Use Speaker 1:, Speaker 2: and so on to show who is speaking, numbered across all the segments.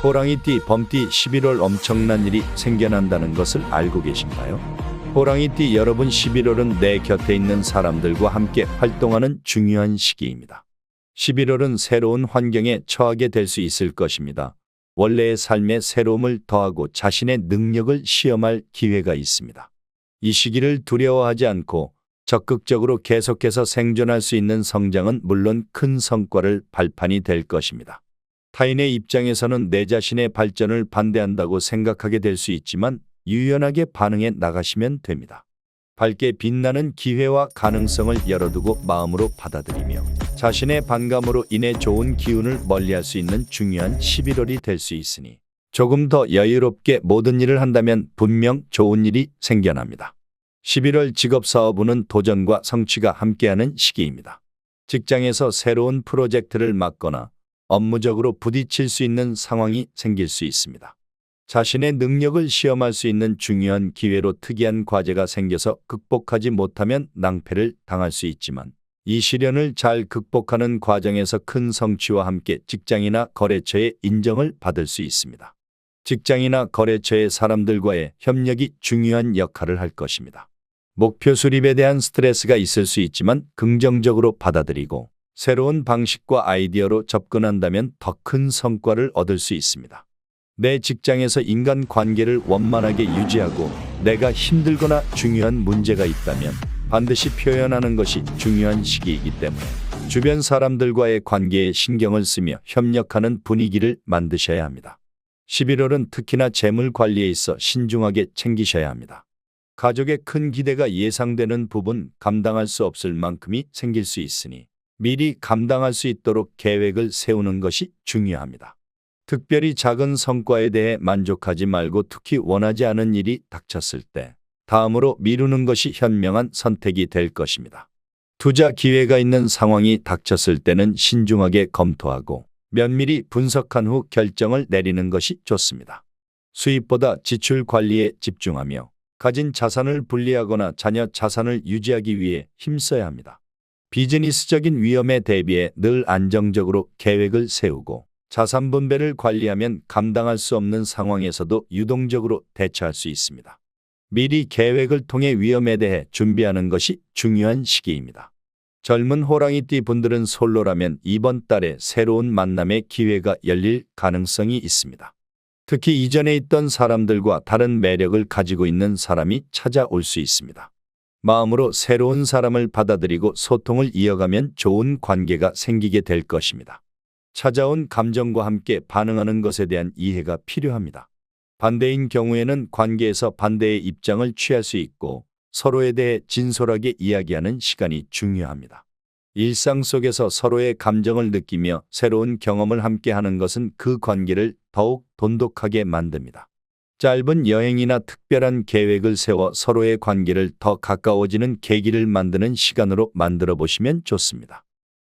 Speaker 1: 호랑이띠, 범띠 11월 엄청난 일이 생겨난다는 것을 알고 계신가요? 호랑이띠 여러분, 11월은 내 곁에 있는 사람들과 함께 활동하는 중요한 시기입니다. 11월은 새로운 환경에 처하게 될 수 있을 것입니다. 원래의 삶에 새로움을 더하고 자신의 능력을 시험할 기회가 있습니다. 이 시기를 두려워하지 않고 적극적으로 계속해서 생존할 수 있는 성장은 물론 큰 성과를 발판이 될 것입니다. 타인의 입장에서는 내 자신의 발전을 반대한다고 생각하게 될 수 있지만 유연하게 반응해 나가시면 됩니다. 밝게 빛나는 기회와 가능성을 열어두고 마음으로 받아들이며 자신의 반감으로 인해 좋은 기운을 멀리할 수 있는 중요한 11월이 될 수 있으니 조금 더 여유롭게 모든 일을 한다면 분명 좋은 일이 생겨납니다. 11월 직업사업운은 도전과 성취가 함께하는 시기입니다. 직장에서 새로운 프로젝트를 맡거나 업무적으로 부딪힐 수 있는 상황이 생길 수 있습니다. 자신의 능력을 시험할 수 있는 중요한 기회로 특이한 과제가 생겨서 극복하지 못하면 낭패를 당할 수 있지만 이 시련을 잘 극복하는 과정에서 큰 성취와 함께 직장이나 거래처의 인정을 받을 수 있습니다. 직장이나 거래처의 사람들과의 협력이 중요한 역할을 할 것입니다. 목표 수립에 대한 스트레스가 있을 수 있지만 긍정적으로 받아들이고 새로운 방식과 아이디어로 접근한다면 더 큰 성과를 얻을 수 있습니다. 내 직장에서 인간 관계를 원만하게 유지하고 내가 힘들거나 중요한 문제가 있다면 반드시 표현하는 것이 중요한 시기이기 때문에 주변 사람들과의 관계에 신경을 쓰며 협력하는 분위기를 만드셔야 합니다. 11월은 특히나 재물 관리에 있어 신중하게 챙기셔야 합니다. 가족의 큰 기대가 예상되는 부분 감당할 수 없을 만큼이 생길 수 있으니 미리 감당할 수 있도록 계획을 세우는 것이 중요합니다. 특별히 작은 성과에 대해 만족하지 말고 특히 원하지 않은 일이 닥쳤을 때 다음으로 미루는 것이 현명한 선택이 될 것입니다. 투자 기회가 있는 상황이 닥쳤을 때는 신중하게 검토하고 면밀히 분석한 후 결정을 내리는 것이 좋습니다. 수입보다 지출 관리에 집중하며 가진 자산을 분리하거나 자녀 자산을 유지하기 위해 힘써야 합니다. 비즈니스적인 위험에 대비해 늘 안정적으로 계획을 세우고 자산 분배를 관리하면 감당할 수 없는 상황에서도 유동적으로 대처할 수 있습니다. 미리 계획을 통해 위험에 대해 준비하는 것이 중요한 시기입니다. 젊은 호랑이띠 분들은 솔로라면 이번 달에 새로운 만남의 기회가 열릴 가능성이 있습니다. 특히 이전에 있던 사람들과 다른 매력을 가지고 있는 사람이 찾아올 수 있습니다. 마음으로 새로운 사람을 받아들이고 소통을 이어가면 좋은 관계가 생기게 될 것입니다. 찾아온 감정과 함께 반응하는 것에 대한 이해가 필요합니다. 반대인 경우에는 관계에서 반대의 입장을 취할 수 있고 서로에 대해 진솔하게 이야기하는 시간이 중요합니다. 일상 속에서 서로의 감정을 느끼며 새로운 경험을 함께 하는 것은 그 관계를 더욱 돈독하게 만듭니다. 짧은 여행이나 특별한 계획을 세워 서로의 관계를 더 가까워지는 계기를 만드는 시간으로 만들어 보시면 좋습니다.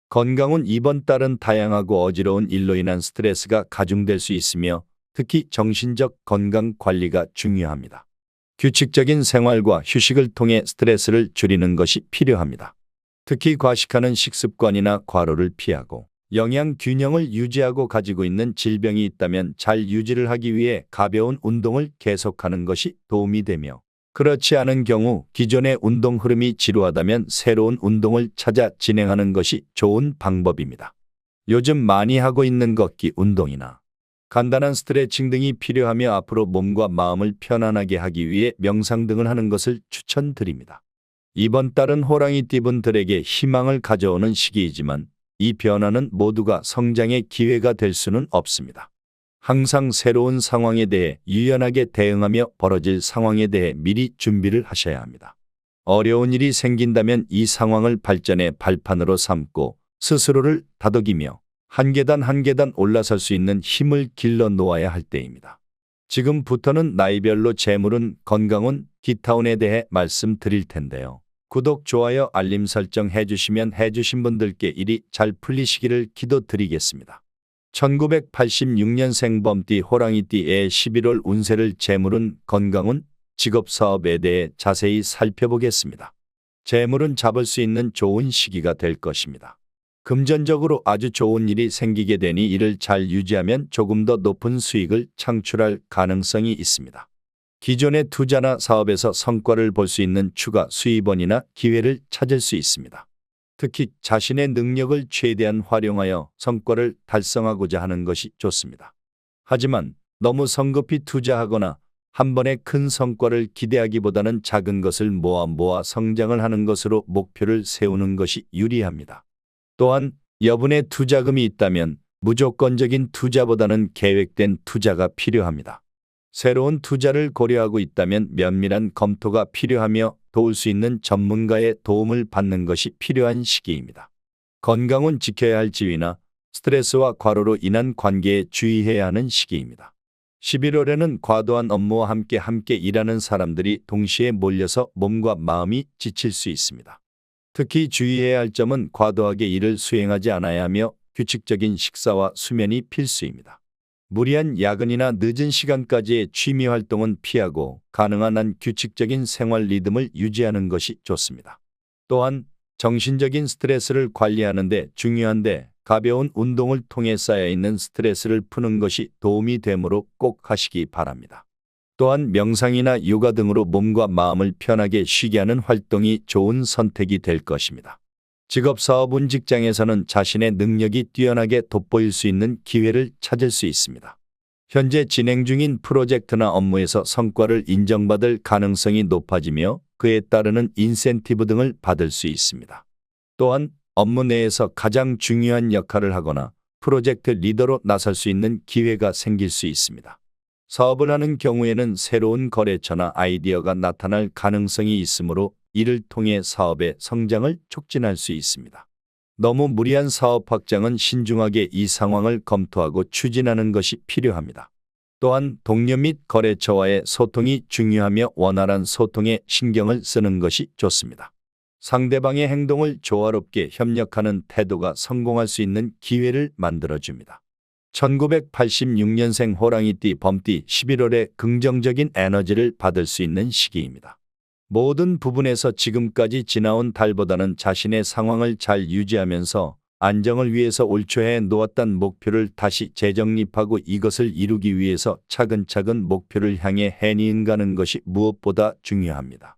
Speaker 1: 건강은 이번 달은 다양하고 어지러운 일로 인한 스트레스가 가중될 수 있으며 특히 정신적 건강 관리가 중요합니다. 규칙적인 생활과 휴식을 통해 스트레스를 줄이는 것이 필요합니다. 특히 과식하는 식습관이나 과로를 피하고 영양 균형을 유지하고 가지고 있는 질병이 있다면 잘 유지를 하기 위해 가벼운 운동을 계속하는 것이 도움이 되며 그렇지 않은 경우 기존의 운동 흐름이 지루하다면 새로운 운동을 찾아 진행하는 것이 좋은 방법입니다. 요즘 많이 하고 있는 걷기 운동이나 간단한 스트레칭 등이 필요하며 앞으로 몸과 마음을 편안하게 하기 위해 명상 등을 하는 것을 추천드립니다. 이번 달은 호랑이띠 분들에게 희망을 가져오는 시기이지만 이 변화는 모두가 성장의 기회가 될 수는 없습니다. 항상 새로운 상황에 대해 유연하게 대응하며 벌어질 상황에 대해 미리 준비를 하셔야 합니다. 어려운 일이 생긴다면 이 상황을 발전의 발판으로 삼고 스스로를 다독이며 한 계단 한 계단 올라설 수 있는 힘을 길러 놓아야 할 때입니다. 지금부터는 나이별로 재물운, 건강운, 기타운에 대해 말씀드릴 텐데요. 구독, 좋아요, 알림 설정 해주시면 해주신 분들께 일이 잘 풀리시기를 기도드리겠습니다. 1986년생 범띠 호랑이띠의 11월 운세를 재물운, 건강운, 직업사업에 대해 자세히 살펴보겠습니다. 재물은 잡을 수 있는 좋은 시기가 될 것입니다. 금전적으로 아주 좋은 일이 생기게 되니 이를 잘 유지하면 조금 더 높은 수익을 창출할 가능성이 있습니다. 기존의 투자나 사업에서 성과를 볼 수 있는 추가 수입원이나 기회를 찾을 수 있습니다. 특히 자신의 능력을 최대한 활용하여 성과를 달성하고자 하는 것이 좋습니다. 하지만 너무 성급히 투자하거나 한 번에 큰 성과를 기대하기보다는 작은 것을 모아 성장을 하는 것으로 목표를 세우는 것이 유리합니다. 또한 여분의 투자금이 있다면 무조건적인 투자보다는 계획된 투자가 필요합니다. 새로운 투자를 고려하고 있다면 면밀한 검토가 필요하며 도울 수 있는 전문가의 도움을 받는 것이 필요한 시기입니다. 건강은 지켜야 할 지위나 스트레스와 과로로 인한 관계에 주의해야 하는 시기입니다. 11월에는 과도한 업무와 함께 일하는 사람들이 동시에 몰려서 몸과 마음이 지칠 수 있습니다. 특히 주의해야 할 점은 과도하게 일을 수행하지 않아야 하며 규칙적인 식사와 수면이 필수입니다. 무리한 야근이나 늦은 시간까지의 취미 활동은 피하고 가능한 한 규칙적인 생활 리듬을 유지하는 것이 좋습니다. 또한 정신적인 스트레스를 관리하는 데 중요한데 가벼운 운동을 통해 쌓여있는 스트레스를 푸는 것이 도움이 되므로 꼭 하시기 바랍니다. 또한 명상이나 요가 등으로 몸과 마음을 편하게 쉬게 하는 활동이 좋은 선택이 될 것입니다. 직업사업운 직장에서는 자신의 능력이 뛰어나게 돋보일 수 있는 기회를 찾을 수 있습니다. 현재 진행 중인 프로젝트나 업무에서 성과를 인정받을 가능성이 높아지며 그에 따르는 인센티브 등을 받을 수 있습니다. 또한 업무 내에서 가장 중요한 역할을 하거나 프로젝트 리더로 나설 수 있는 기회가 생길 수 있습니다. 사업을 하는 경우에는 새로운 거래처나 아이디어가 나타날 가능성이 있으므로 이를 통해 사업의 성장을 촉진할 수 있습니다. 너무 무리한 사업 확장은 신중하게 이 상황을 검토하고 추진하는 것이 필요합니다. 또한 동료 및 거래처와의 소통이 중요하며 원활한 소통에 신경을 쓰는 것이 좋습니다. 상대방의 행동을 조화롭게 협력하는 태도가 성공할 수 있는 기회를 만들어줍니다. 1986년생 호랑이띠 범띠 11월에 긍정적인 에너지를 받을 수 있는 시기입니다. 모든 부분에서 지금까지 지나온 달보다는 자신의 상황을 잘 유지하면서 안정을 위해서 올 초에 놓았던 목표를 다시 재정립하고 이것을 이루기 위해서 차근차근 목표를 향해 해니응가는 것이 무엇보다 중요합니다.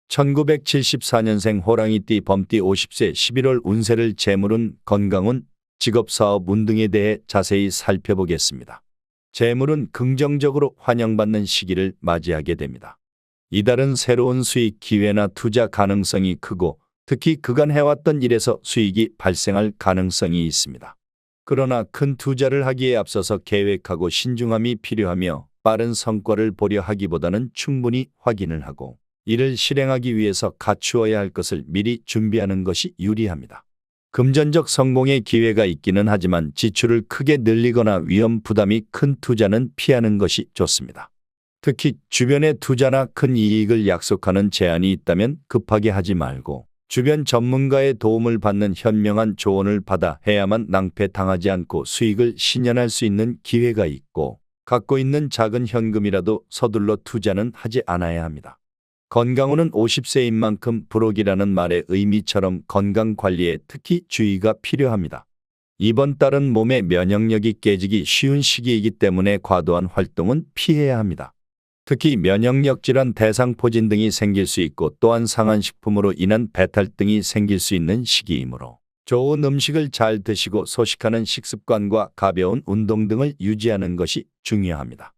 Speaker 1: 1974년생 호랑이띠 범띠 50세 11월 운세를 재물운, 건강운, 직업사업 운 등에 대해 자세히 살펴보겠습니다. 재물은 긍정적으로 환영받는 시기를 맞이하게 됩니다. 이달은 새로운 수익 기회나 투자 가능성이 크고 특히 그간 해왔던 일에서 수익이 발생할 가능성이 있습니다. 그러나 큰 투자를 하기에 앞서서 계획하고 신중함이 필요하며 빠른 성과를 보려 하기보다는 충분히 확인을 하고 이를 실행하기 위해서 갖추어야 할 것을 미리 준비하는 것이 유리합니다. 금전적 성공의 기회가 있기는 하지만 지출을 크게 늘리거나 위험 부담이 큰 투자는 피하는 것이 좋습니다. 특히 주변의 투자나 큰 이익을 약속하는 제안이 있다면 급하게 하지 말고 주변 전문가의 도움을 받는 현명한 조언을 받아 해야만 낭패당하지 않고 수익을 신현할 수 있는 기회가 있고 갖고 있는 작은 현금이라도 서둘러 투자는 하지 않아야 합니다. 건강운은 50세인 만큼 불혹이라는 말의 의미처럼 건강관리에 특히 주의가 필요합니다. 이번 달은 몸의 면역력이 깨지기 쉬운 시기이기 때문에 과도한 활동은 피해야 합니다. 특히 면역력 질환 대상포진 등이 생길 수 있고 또한 상한 식품으로 인한 배탈 등이 생길 수 있는 시기이므로 좋은 음식을 잘 드시고 소식하는 식습관과 가벼운 운동 등을 유지하는 것이 중요합니다.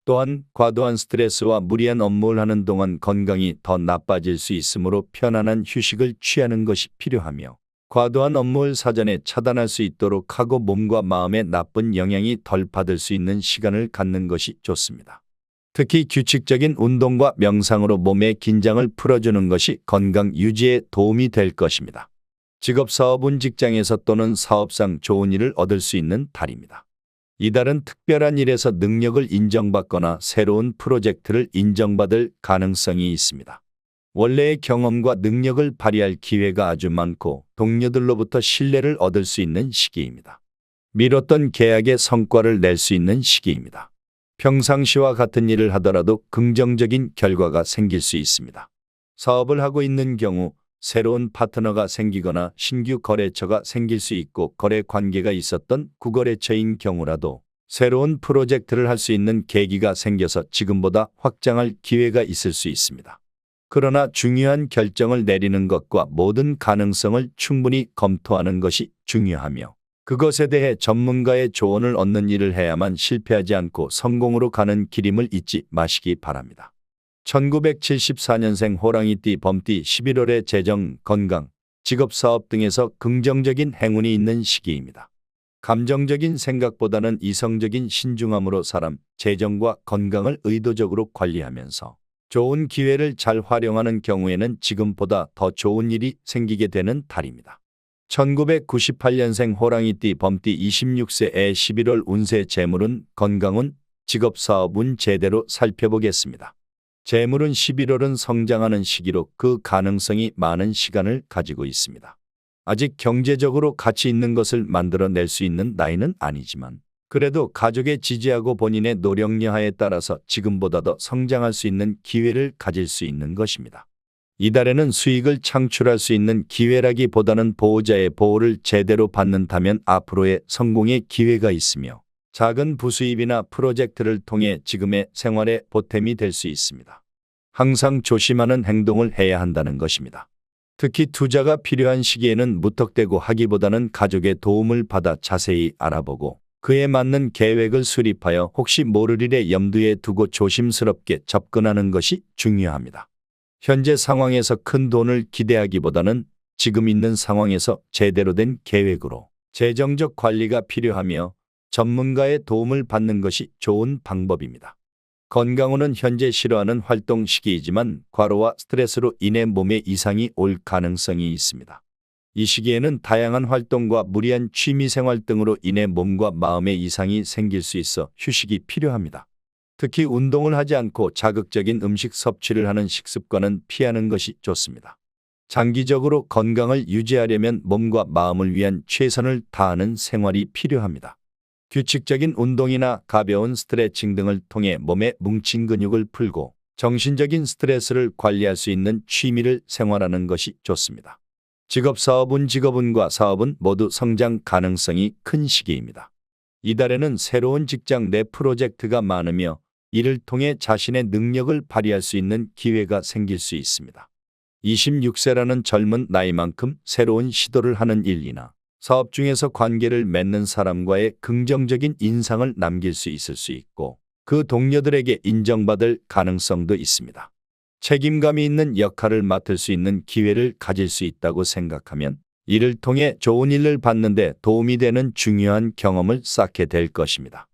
Speaker 1: 또한 과도한 스트레스와 무리한 업무를 하는 동안 건강이 더 나빠질 수 있으므로 편안한 휴식을 취하는 것이 필요하며 과도한 업무를 사전에 차단할 수 있도록 하고 몸과 마음에 나쁜 영향이 덜 받을 수 있는 시간을 갖는 것이 좋습니다. 특히 규칙적인 운동과 명상으로 몸의 긴장을 풀어주는 것이 건강 유지에 도움이 될 것입니다. 직업사업운 직장에서 또는 사업상 좋은 일을 얻을 수 있는 달입니다. 이달은 특별한 일에서 능력을 인정받거나 새로운 프로젝트를 인정받을 가능성이 있습니다. 원래의 경험과 능력을 발휘할 기회가 아주 많고 동료들로부터 신뢰를 얻을 수 있는 시기입니다. 미뤘던 계약의 성과를 낼 수 있는 시기입니다. 평상시와 같은 일을 하더라도 긍정적인 결과가 생길 수 있습니다. 사업을 하고 있는 경우 새로운 파트너가 생기거나 신규 거래처가 생길 수 있고, 거래 관계가 있었던 구거래처인 경우라도 새로운 프로젝트를 할 수 있는 계기가 생겨서 지금보다 확장할 기회가 있을 수 있습니다. 그러나 중요한 결정을 내리는 것과 모든 가능성을 충분히 검토하는 것이 중요하며, 그것에 대해 전문가의 조언을 얻는 일을 해야만 실패하지 않고 성공으로 가는 길임을 잊지 마시기 바랍니다. 1974년생 호랑이띠 범띠 11월의 재정, 건강, 직업, 사업 등에서 긍정적인 행운이 있는 시기입니다. 감정적인 생각보다는 이성적인 신중함으로 사람, 재정과 건강을 의도적으로 관리하면서 좋은 기회를 잘 활용하는 경우에는 지금보다 더 좋은 일이 생기게 되는 달입니다. 1998년생 호랑이띠 범띠 26세의 11월 운세, 재물운, 건강운, 직업, 사업운 제대로 살펴보겠습니다. 재물은 11월은 성장하는 시기로 그 가능성이 많은 시간을 가지고 있습니다. 아직 경제적으로 가치 있는 것을 만들어낼 수 있는 나이는 아니지만, 그래도 가족의 지지하고 본인의 노력 여하에 따라서 지금보다 더 성장할 수 있는 기회를 가질 수 있는 것입니다. 이달에는 수익을 창출할 수 있는 기회라기보다는 보호자의 보호를 제대로 받는다면 앞으로의 성공의 기회가 있으며, 작은 부수입이나 프로젝트를 통해 지금의 생활에 보탬이 될 수 있습니다. 항상 조심하는 행동을 해야 한다는 것입니다. 특히 투자가 필요한 시기에는 무턱대고 하기보다는 가족의 도움을 받아 자세히 알아보고 그에 맞는 계획을 수립하여 혹시 모를 일에 염두에 두고 조심스럽게 접근하는 것이 중요합니다. 현재 상황에서 큰 돈을 기대하기보다는 지금 있는 상황에서 제대로 된 계획으로 재정적 관리가 필요하며 전문가의 도움을 받는 것이 좋은 방법입니다. 건강운은 현재 싫어하는 활동 시기이지만 과로와 스트레스로 인해 몸에 이상이 올 가능성이 있습니다. 이 시기에는 다양한 활동과 무리한 취미생활 등으로 인해 몸과 마음에 이상이 생길 수 있어 휴식이 필요합니다. 특히 운동을 하지 않고 자극적인 음식 섭취를 하는 식습관은 피하는 것이 좋습니다. 장기적으로 건강을 유지하려면 몸과 마음을 위한 최선을 다하는 생활이 필요합니다. 규칙적인 운동이나 가벼운 스트레칭 등을 통해 몸에 뭉친 근육을 풀고 정신적인 스트레스를 관리할 수 있는 취미를 생활하는 것이 좋습니다. 직업, 사업운, 직업운과 사업은 모두 성장 가능성이 큰 시기입니다. 이달에는 새로운 직장 내 프로젝트가 많으며 이를 통해 자신의 능력을 발휘할 수 있는 기회가 생길 수 있습니다. 26세라는 젊은 나이만큼 새로운 시도를 하는 일이나 사업 중에서 관계를 맺는 사람과의 긍정적인 인상을 남길 수 있을 수 있고, 그 동료들에게 인정받을 가능성도 있습니다. 책임감이 있는 역할을 맡을 수 있는 기회를 가질 수 있다고 생각하면 이를 통해 좋은 일을 받는데 도움이 되는 중요한 경험을 쌓게 될 것입니다.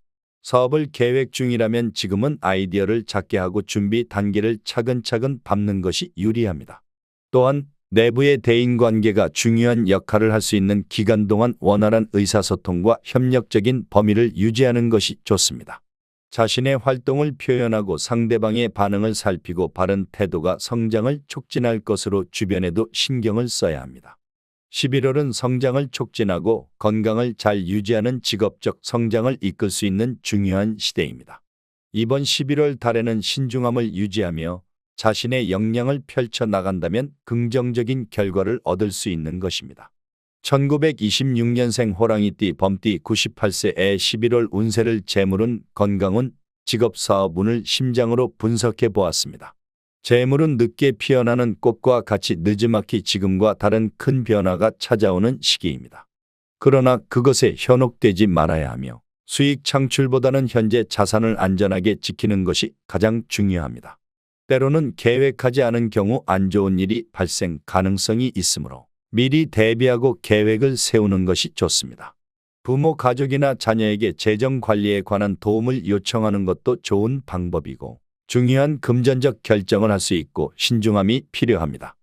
Speaker 1: 사업을 계획 중이라면 지금은 아이디어를 작게 하고 준비 단계를 차근차근 밟는 것이 유리합니다. 또한 내부의 대인관계가 중요한 역할을 할 수 있는 기간 동안 원활한 의사소통과 협력적인 범위를 유지하는 것이 좋습니다. 자신의 활동을 표현하고 상대방의 반응을 살피고 바른 태도가 성장을 촉진할 것으로 주변에도 신경을 써야 합니다. 11월은 성장을 촉진하고 건강을 잘 유지하는 직업적 성장을 이끌 수 있는 중요한 시대입니다. 이번 11월 달에는 신중함을 유지하며 자신의 역량을 펼쳐 나간다면 긍정적인 결과를 얻을 수 있는 것입니다. 1926년생 호랑이띠 범띠 98세의 11월 운세를 재물운, 건강운, 직업, 사업운을 심장으로 분석해 보았습니다. 재물은 늦게 피어나는 꽃과 같이 느지막이 지금과 다른 큰 변화가 찾아오는 시기입니다. 그러나 그것에 현혹되지 말아야 하며 수익 창출보다는 현재 자산을 안전하게 지키는 것이 가장 중요합니다. 때로는 계획하지 않은 경우 안 좋은 일이 발생 가능성이 있으므로 미리 대비하고 계획을 세우는 것이 좋습니다. 부모, 가족이나 자녀에게 재정 관리에 관한 도움을 요청하는 것도 좋은 방법이고, 중요한 금전적 결정을 할 수 있고 신중함이 필요합니다.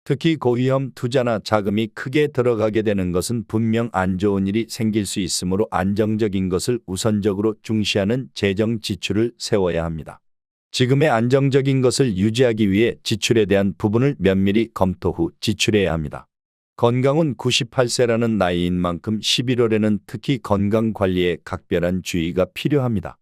Speaker 1: 특히 고위험 투자나 자금이 크게 들어가게 되는 것은 분명 안 좋은 일이 생길 수 있으므로 안정적인 것을 우선적으로 중시하는 재정 지출을 세워야 합니다. 지금의 안정적인 것을 유지하기 위해 지출에 대한 부분을 면밀히 검토 후 지출해야 합니다. 건강은 98세라는 나이인 만큼 11월에는 특히 건강관리에 각별한 주의가 필요합니다.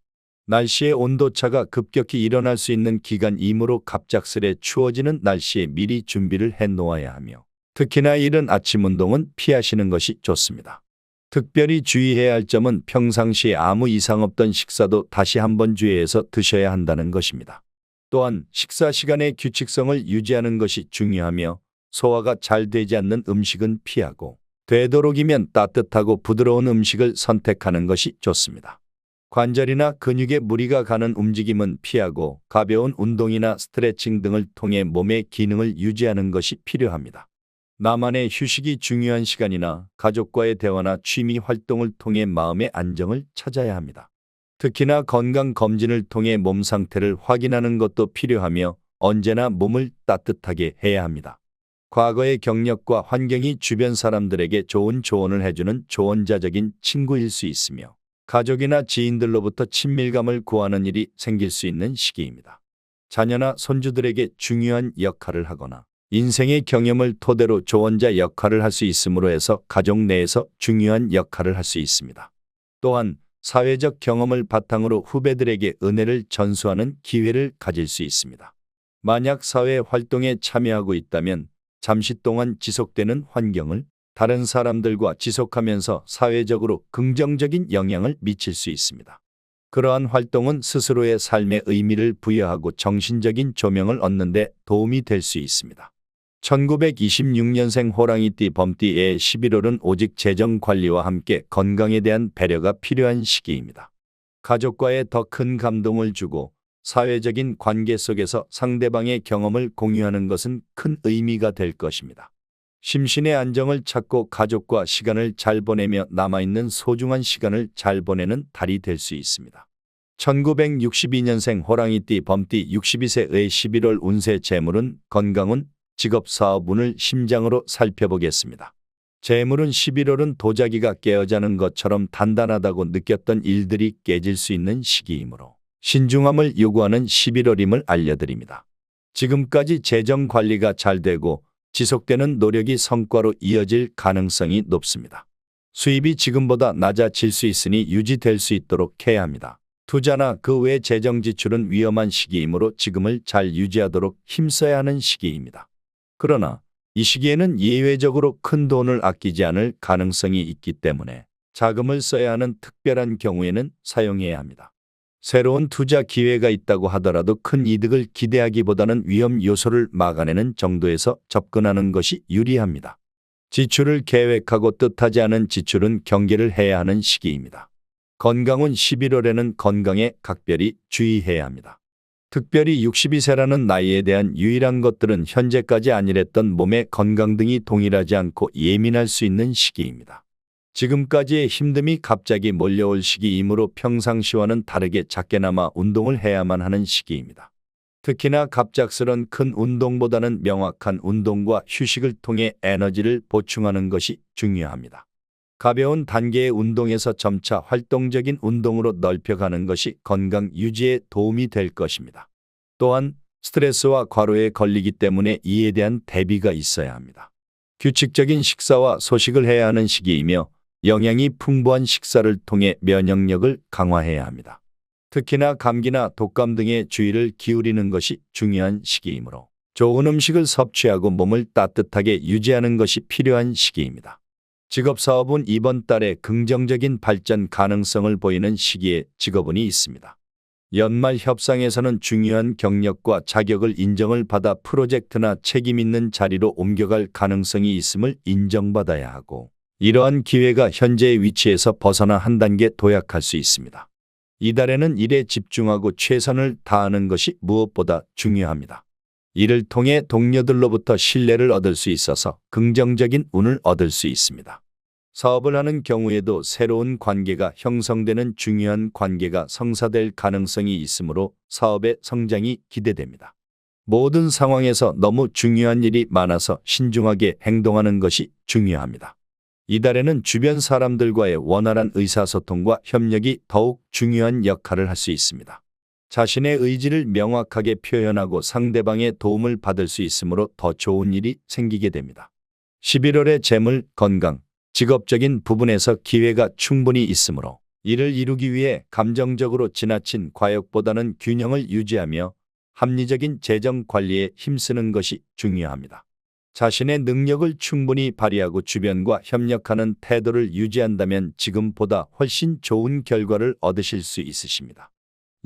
Speaker 1: 날씨의 온도차가 급격히 일어날 수 있는 기간이므로 갑작스레 추워지는 날씨에 미리 준비를 해 놓아야 하며, 특히나 이른 아침 운동은 피하시는 것이 좋습니다. 특별히 주의해야 할 점은 평상시 아무 이상 없던 식사도 다시 한번 주의해서 드셔야 한다는 것입니다. 또한 식사 시간의 규칙성을 유지하는 것이 중요하며 소화가 잘 되지 않는 음식은 피하고 되도록이면 따뜻하고 부드러운 음식을 선택하는 것이 좋습니다. 관절이나 근육에 무리가 가는 움직임은 피하고 가벼운 운동이나 스트레칭 등을 통해 몸의 기능을 유지하는 것이 필요합니다. 나만의 휴식이 중요한 시간이나 가족과의 대화나 취미 활동을 통해 마음의 안정을 찾아야 합니다. 특히나 건강검진을 통해 몸 상태를 확인하는 것도 필요하며 언제나 몸을 따뜻하게 해야 합니다. 과거의 경력과 환경이 주변 사람들에게 좋은 조언을 해주는 조언자적인 친구일 수 있으며 가족이나 지인들로부터 친밀감을 구하는 일이 생길 수 있는 시기입니다. 자녀나 손주들에게 중요한 역할을 하거나 인생의 경험을 토대로 조언자 역할을 할 수 있으므로 해서 가족 내에서 중요한 역할을 할 수 있습니다. 또한 사회적 경험을 바탕으로 후배들에게 은혜를 전수하는 기회를 가질 수 있습니다. 만약 사회 활동에 참여하고 있다면 잠시 동안 지속되는 환경을 다른 사람들과 지속하면서 사회적으로 긍정적인 영향을 미칠 수 있습니다. 그러한 활동은 스스로의 삶에 의미를 부여하고 정신적인 조명을 얻는 데 도움이 될 수 있습니다. 1926년생 호랑이띠 범띠의 11월은 오직 재정관리와 함께 건강에 대한 배려가 필요한 시기입니다. 가족과의 더 큰 감동을 주고 사회적인 관계 속에서 상대방의 경험을 공유하는 것은 큰 의미가 될 것입니다. 심신의 안정을 찾고 가족과 시간을 잘 보내며 남아있는 소중한 시간을 잘 보내는 달이 될 수 있습니다. 1962년생 호랑이띠 범띠 62세의 11월 운세 재물은 건강운, 직업 사업운을 심장으로 살펴보겠습니다. 재물은 11월은 도자기가 깨어자는 것처럼 단단하다고 느꼈던 일들이 깨질 수 있는 시기이므로 신중함을 요구하는 11월임을 알려드립니다. 지금까지 재정 관리가 잘 되고 지속되는 노력이 성과로 이어질 가능성이 높습니다. 수입이 지금보다 낮아질 수 있으니 유지될 수 있도록 해야 합니다. 투자나 그 외 재정 지출은 위험한 시기이므로 지금을 잘 유지하도록 힘써야 하는 시기입니다. 그러나 이 시기에는 예외적으로 큰 돈을 아끼지 않을 가능성이 있기 때문에 자금을 써야 하는 특별한 경우에는 사용해야 합니다. 새로운 투자 기회가 있다고 하더라도 큰 이득을 기대하기보다는 위험 요소를 막아내는 정도에서 접근하는 것이 유리합니다. 지출을 계획하고 뜻하지 않은 지출은 경계를 해야 하는 시기입니다. 건강운 11월에는 건강에 각별히 주의해야 합니다. 특별히 62세라는 나이에 대한 유일한 것들은 현재까지 안일했던 몸의 건강 등이 동일하지 않고 예민할 수 있는 시기입니다. 지금까지의 힘듦이 갑자기 몰려올 시기이므로 평상시와는 다르게 작게나마 운동을 해야만 하는 시기입니다. 특히나 갑작스런 큰 운동보다는 명확한 운동과 휴식을 통해 에너지를 보충하는 것이 중요합니다. 가벼운 단계의 운동에서 점차 활동적인 운동으로 넓혀가는 것이 건강 유지에 도움이 될 것입니다. 또한 스트레스와 과로에 걸리기 때문에 이에 대한 대비가 있어야 합니다. 규칙적인 식사와 소식을 해야 하는 시기이며 영양이 풍부한 식사를 통해 면역력을 강화해야 합니다. 특히나 감기나 독감 등의 주의를 기울이는 것이 중요한 시기이므로 좋은 음식을 섭취하고 몸을 따뜻하게 유지하는 것이 필요한 시기입니다. 직업사업은 이번 달에 긍정적인 발전 가능성을 보이는 시기에 직업운이 있습니다. 연말 협상에서는 중요한 경력과 자격을 인정을 받아 프로젝트나 책임 있는 자리로 옮겨갈 가능성이 있음을 인정받아야 하고 이러한 기회가 현재의 위치에서 벗어나 한 단계 도약할 수 있습니다. 이달에는 일에 집중하고 최선을 다하는 것이 무엇보다 중요합니다. 이를 통해 동료들로부터 신뢰를 얻을 수 있어서 긍정적인 운을 얻을 수 있습니다. 사업을 하는 경우에도 새로운 관계가 형성되는 중요한 관계가 성사될 가능성이 있으므로 사업의 성장이 기대됩니다. 모든 상황에서 너무 중요한 일이 많아서 신중하게 행동하는 것이 중요합니다. 이달에는 주변 사람들과의 원활한 의사소통과 협력이 더욱 중요한 역할을 할 수 있습니다. 자신의 의지를 명확하게 표현하고 상대방의 도움을 받을 수 있으므로 더 좋은 일이 생기게 됩니다. 11월의 재물, 건강, 직업적인 부분에서 기회가 충분히 있으므로 이를 이루기 위해 감정적으로 지나친 과욕보다는 균형을 유지하며 합리적인 재정 관리에 힘쓰는 것이 중요합니다. 자신의 능력을 충분히 발휘하고 주변과 협력하는 태도를 유지한다면 지금보다 훨씬 좋은 결과를 얻으실 수 있으십니다.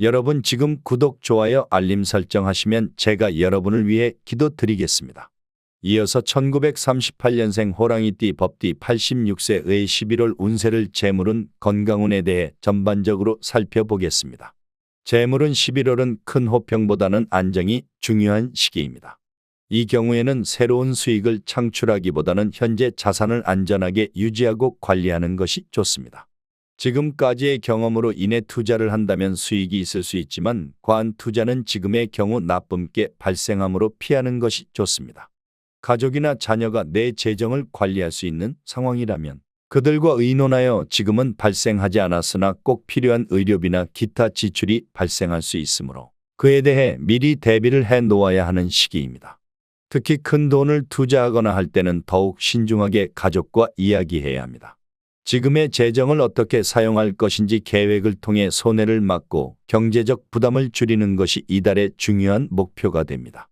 Speaker 1: 여러분 지금 구독, 좋아요, 알림 설정하시면 제가 여러분을 위해 기도드리겠습니다. 이어서 1938년생 호랑이띠 법띠 86세의 11월 운세를 재물운 건강운에 대해 전반적으로 살펴보겠습니다. 재물운 11월은 큰 호평보다는 안정이 중요한 시기입니다. 이 경우에는 새로운 수익을 창출하기보다는 현재 자산을 안전하게 유지하고 관리하는 것이 좋습니다. 지금까지의 경험으로 인해 투자를 한다면 수익이 있을 수 있지만 과한 투자는 지금의 경우 나쁨께 발생하므로 피하는 것이 좋습니다. 가족이나 자녀가 내 재정을 관리할 수 있는 상황이라면 그들과 의논하여 지금은 발생하지 않았으나 꼭 필요한 의료비나 기타 지출이 발생할 수 있으므로 그에 대해 미리 대비를 해 놓아야 하는 시기입니다. 특히 큰 돈을 투자하거나 할 때는 더욱 신중하게 가족과 이야기해야 합니다. 지금의 재정을 어떻게 사용할 것인지 계획을 통해 손해를 막고 경제적 부담을 줄이는 것이 이달의 중요한 목표가 됩니다.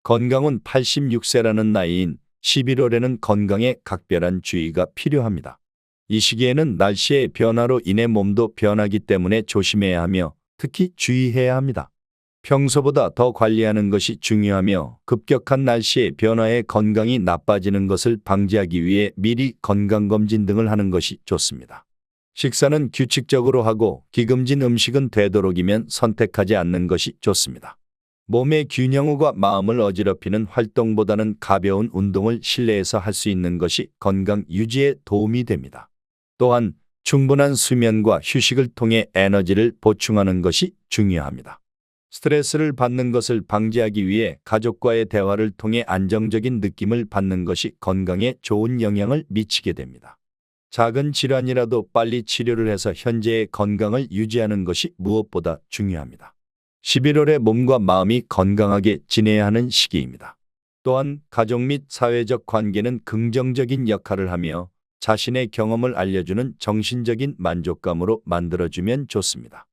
Speaker 1: 건강운 86세라는 나이인 11월에는 건강에 각별한 주의가 필요합니다. 이 시기에는 날씨의 변화로 인해 몸도 변하기 때문에 조심해야 하며 특히 주의해야 합니다. 평소보다 더 관리하는 것이 중요하며 급격한 날씨의 변화에 건강이 나빠지는 것을 방지하기 위해 미리 건강검진 등을 하는 것이 좋습니다. 식사는 규칙적으로 하고 기름진 음식은 되도록이면 선택하지 않는 것이 좋습니다. 몸의 균형과 마음을 어지럽히는 활동보다는 가벼운 운동을 실내에서 할 수 있는 것이 건강 유지에 도움이 됩니다. 또한 충분한 수면과 휴식을 통해 에너지를 보충하는 것이 중요합니다. 스트레스를 받는 것을 방지하기 위해 가족과의 대화를 통해 안정적인 느낌을 받는 것이 건강에 좋은 영향을 미치게 됩니다. 작은 질환이라도 빨리 치료를 해서 현재의 건강을 유지하는 것이 무엇보다 중요합니다. 11월에 몸과 마음이 건강하게 지내야 하는 시기입니다. 또한 가족 및 사회적 관계는 긍정적인 역할을 하며 자신의 경험을 알려주는 정신적인 만족감으로 만들어주면 좋습니다.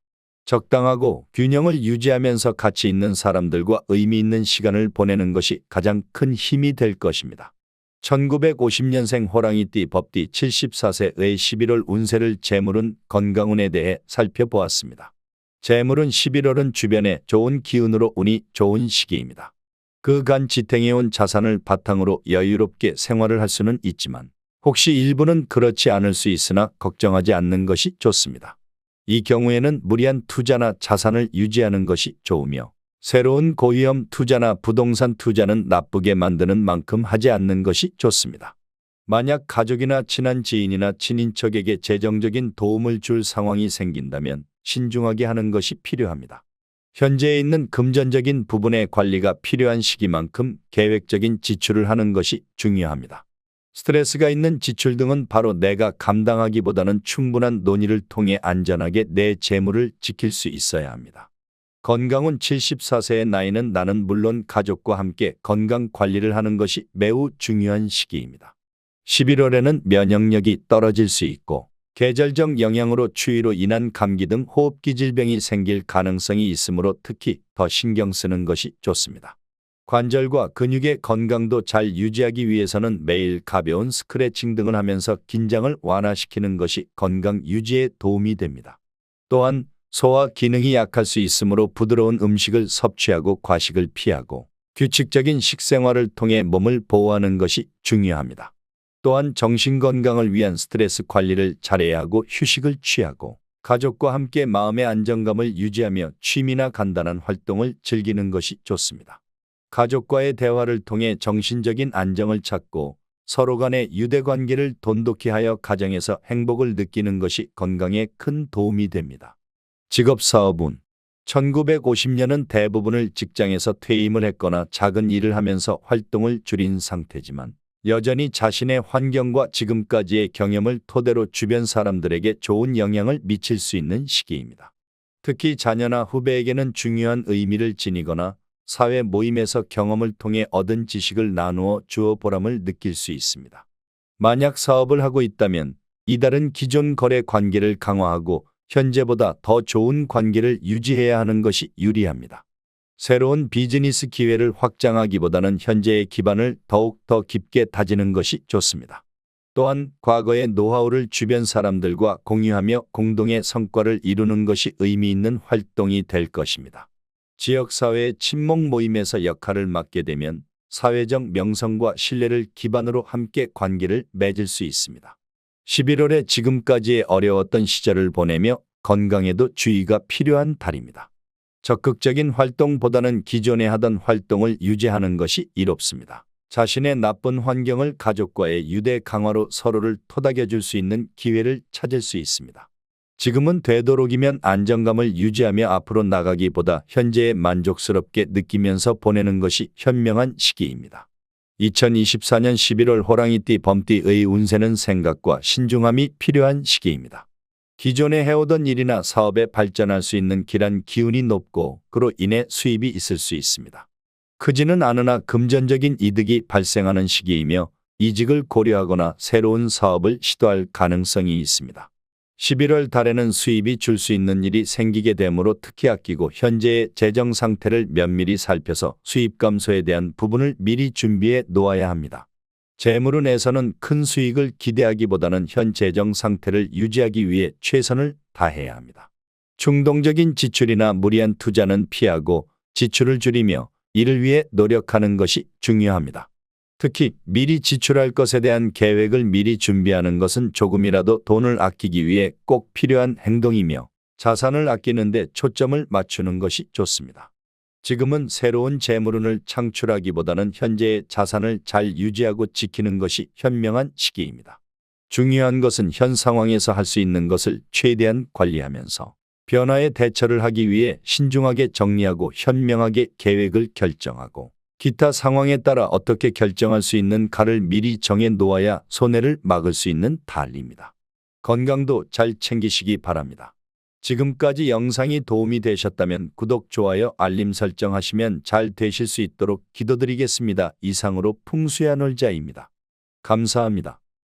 Speaker 1: 적당하고 균형을 유지하면서 가치 있는 사람들과 의미 있는 시간을 보내는 것이 가장 큰 힘이 될 것입니다. 1950년생 호랑이띠 법띠 74세의 11월 운세를 재물운 건강운에 대해 살펴보았습니다. 재물운 11월은 주변에 좋은 기운으로 운이 좋은 시기입니다. 그간 지탱해온 자산을 바탕으로 여유롭게 생활을 할 수는 있지만 혹시 일부는 그렇지 않을 수 있으나 걱정하지 않는 것이 좋습니다. 이 경우에는 무리한 투자나 자산을 유지하는 것이 좋으며 새로운 고위험 투자나 부동산 투자는 나쁘게 만드는 만큼 하지 않는 것이 좋습니다. 만약 가족이나 친한 지인이나 친인척에게 재정적인 도움을 줄 상황이 생긴다면 신중하게 하는 것이 필요합니다. 현재에 있는 금전적인 부분의 관리가 필요한 시기만큼 계획적인 지출을 하는 것이 중요합니다. 스트레스가 있는 지출 등은 바로 내가 감당하기보다는 충분한 논의를 통해 안전하게 내 재물을 지킬 수 있어야 합니다. 건강운 74세의 나이는 나는 물론 가족과 함께 건강 관리를 하는 것이 매우 중요한 시기입니다. 11월에는 면역력이 떨어질 수 있고 계절적 영향으로 추위로 인한 감기 등 호흡기 질병이 생길 가능성이 있으므로 특히 더 신경 쓰는 것이 좋습니다. 관절과 근육의 건강도 잘 유지하기 위해서는 매일 가벼운 스트레칭 등을 하면서 긴장을 완화시키는 것이 건강 유지에 도움이 됩니다. 또한 소화 기능이 약할 수 있으므로 부드러운 음식을 섭취하고 과식을 피하고 규칙적인 식생활을 통해 몸을 보호하는 것이 중요합니다. 또한 정신 건강을 위한 스트레스 관리를 잘해야 하고 휴식을 취하고 가족과 함께 마음의 안정감을 유지하며 취미나 간단한 활동을 즐기는 것이 좋습니다. 가족과의 대화를 통해 정신적인 안정을 찾고 서로 간의 유대관계를 돈독히 하여 가정에서 행복을 느끼는 것이 건강에 큰 도움이 됩니다. 직업사업운 1950년은 대부분을 직장에서 퇴임을 했거나 작은 일을 하면서 활동을 줄인 상태지만 여전히 자신의 환경과 지금까지의 경험을 토대로 주변 사람들에게 좋은 영향을 미칠 수 있는 시기입니다. 특히 자녀나 후배에게는 중요한 의미를 지니거나 사회 모임에서 경험을 통해 얻은 지식을 나누어 주어 보람을 느낄 수 있습니다. 만약 사업을 하고 있다면 이달은 기존 거래 관계를 강화하고 현재보다 더 좋은 관계를 유지해야 하는 것이 유리합니다. 새로운 비즈니스 기회를 확장하기보다는 현재의 기반을 더욱 더 깊게 다지는 것이 좋습니다. 또한 과거의 노하우를 주변 사람들과 공유하며 공동의 성과를 이루는 것이 의미 있는 활동이 될 것입니다. 지역사회의 친목 모임에서 역할을 맡게 되면 사회적 명성과 신뢰를 기반으로 함께 관계를 맺을 수 있습니다. 11월에 지금까지의 어려웠던 시절을 보내며 건강에도 주의가 필요한 달입니다. 적극적인 활동보다는 기존에 하던 활동을 유지하는 것이 이롭습니다. 자신의 나쁜 환경을 가족과의 유대 강화로 서로를 토닥여줄 수 있는 기회를 찾을 수 있습니다. 지금은 되도록이면 안정감을 유지하며 앞으로 나가기보다 현재에 만족스럽게 느끼면서 보내는 것이 현명한 시기입니다. 2024년 11월 호랑이띠 범띠의 운세는 생각과 신중함이 필요한 시기입니다. 기존에 해오던 일이나 사업에 발전할 수 있는 길한 기운이 높고 그로 인해 수입이 있을 수 있습니다. 크지는 않으나 금전적인 이득이 발생하는 시기이며 이직을 고려하거나 새로운 사업을 시도할 가능성이 있습니다. 11월 달에는 수입이 줄 수 있는 일이 생기게 되므로 특히 아끼고 현재의 재정 상태를 면밀히 살펴서 수입 감소에 대한 부분을 미리 준비해 놓아야 합니다. 재물운에서는 큰 수익을 기대하기보다는 현 재정 상태를 유지하기 위해 최선을 다해야 합니다. 충동적인 지출이나 무리한 투자는 피하고 지출을 줄이며 이를 위해 노력하는 것이 중요합니다. 특히 미리 지출할 것에 대한 계획을 미리 준비하는 것은 조금이라도 돈을 아끼기 위해 꼭 필요한 행동이며 자산을 아끼는 데 초점을 맞추는 것이 좋습니다. 지금은 새로운 재물운을 창출하기보다는 현재의 자산을 잘 유지하고 지키는 것이 현명한 시기입니다. 중요한 것은 현 상황에서 할 수 있는 것을 최대한 관리하면서 변화에 대처를 하기 위해 신중하게 정리하고 현명하게 계획을 결정하고 기타 상황에 따라 어떻게 결정할 수 있는가를 미리 정해 놓아야 손해를 막을 수 있는 달입니다. 건강도 잘 챙기시기 바랍니다. 지금까지 영상이 도움이 되셨다면 구독, 좋아요, 알림 설정하시면 잘 되실 수 있도록 기도드리겠습니다. 이상으로 풍수야 놀자입니다. 감사합니다.